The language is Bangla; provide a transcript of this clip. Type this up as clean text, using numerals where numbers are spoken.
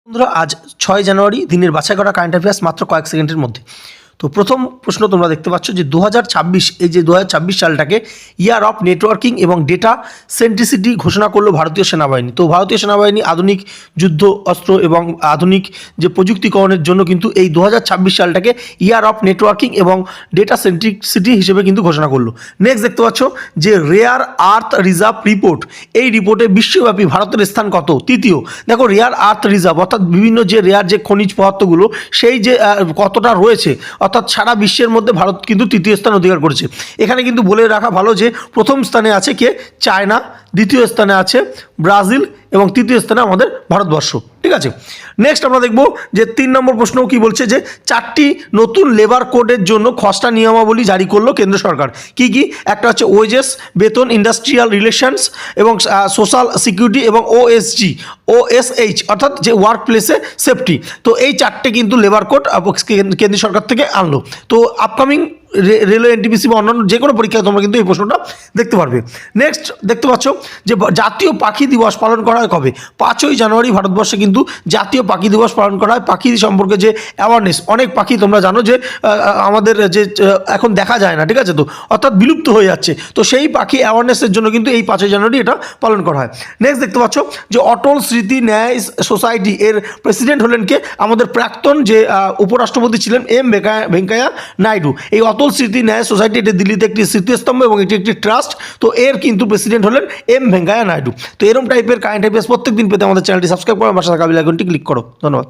বন্ধুরা আজ 6 জানুয়ারি দিনের বাছাই করা কারেন্ট অ্যাফেয়ার্স মাত্র কয়েক সেকেন্ডের মধ্যে। তো প্রথম প্রশ্ন তোমরা দেখতে পাচ্ছ যে 2026 এই যে 2026 সালটাকে ইয়ার অফ নেটওয়ার্কিং এবং ডেটা সেন্ট্রিসিটি ঘোষণা করলো ভারতীয় সেনাবাহিনী। তো ভারতীয় সেনাবাহিনী আধুনিক যুদ্ধ অস্ত্র এবং আধুনিক যে প্রযুক্তিকরণের জন্য কিন্তু এই 2026 সালটাকে ইয়ার অফ নেটওয়ার্কিং এবং ডেটা সেন্ট্রিসিটি হিসেবে কিন্তু ঘোষণা করলো। নেক্সট দেখতে পাচ্ছ যে রেয়ার আর্থ রিজার্ভ রিপোর্ট, এই রিপোর্টে বিশ্বব্যাপী ভারতের স্থান কত? তৃতীয়। দেখো রেয়ার আর্থ রিজার্ভ অর্থাৎ বিভিন্ন যে রেয়ার যে খনিজ পদার্থগুলো সেই যে কতটা রয়েছে, অর্থাৎ সারা বিশ্বের মধ্যে ভারত কিন্তু তৃতীয় স্থান অধিকার করেছে। এখানে কিন্তু বলে রাখা ভালো যে প্রথম স্থানে আছে কে? চায়না, দ্বিতীয় স্থানে আছে ব্রাজিল এবং তৃতীয় স্থানে আমাদের ভারতবর্ষ। ঠিক আছে, নেক্সট আমরা দেখব যে 3 নম্বর প্রশ্ন কি বলছে যে 4টি নতুন লেবার কোডের জন্য খসড়া নিয়মাবলী জারি করলো কেন্দ্র সরকার। কি কি? একটা হচ্ছে ওয়েজেস, বেতন, ইন্ডাস্ট্রিয়াল রিলেশনস এবং সোশ্যাল সিকিউরিটি এবং OSH অর্থাৎ যে ওয়ার্ক প্লেসে সেফটি। তো এই 4টে কিন্তু লেবার কোড কেন্দ্র সরকার থেকে আনলো। তো আপকামিং রেলওয়ে এনটিপিসি বা অন্যান্য যে কোনো পরীক্ষায় তোমরা কিন্তু এই প্রশ্নটা দেখতে পারবে। নেক্সট দেখতে পাচ্ছ যে জাতীয় পাখি দিবস পালন করা হয় কবে? 5ই জানুয়ারি ভারতবর্ষে কিন্তু জাতীয় পাখি দিবস পালন করা হয়। পাখি সম্পর্কে যে অ্যাওয়ারনেস, অনেক পাখি তোমরা জানো যে আমাদের যে এখন দেখা যায় না, ঠিক আছে, তো অর্থাৎ বিলুপ্ত হয়ে যাচ্ছে। তো সেই পাখি অ্যাওয়ারনেসের জন্য কিন্তু এই 5ই জানুয়ারি এটা পালন করা হয়। নেক্সট দেখতে পাচ্ছ যে অটল স্মৃতি ন্যায় সোসাইটি এর প্রেসিডেন্ট হলেন কে? আমাদের প্রাক্তন যে উপরাষ্ট্রপতি ছিলেন ভেঙ্কাইয়া নাইডু। এই অটল স্মৃতি ন্যায় সোসাইটি, এটি দিল্লিতে একটি স্মৃতিস্তম্ভ এবং এটি একটি ট্রাস্ট। তো এর কিন্তু প্রেসিডেন্ট হলেন ভেঙ্কাইয়া নাইডু। তো এরকম টাইপের কারেন্ট অ্যাফেয়ার্স প্রত্যেক দিন পেতে আমাদের চ্যানেলটি সাবস্ক্রাইব করো, পাশে থাকা বেল আইকনটি ক্লিক করো। ধন্যবাদ।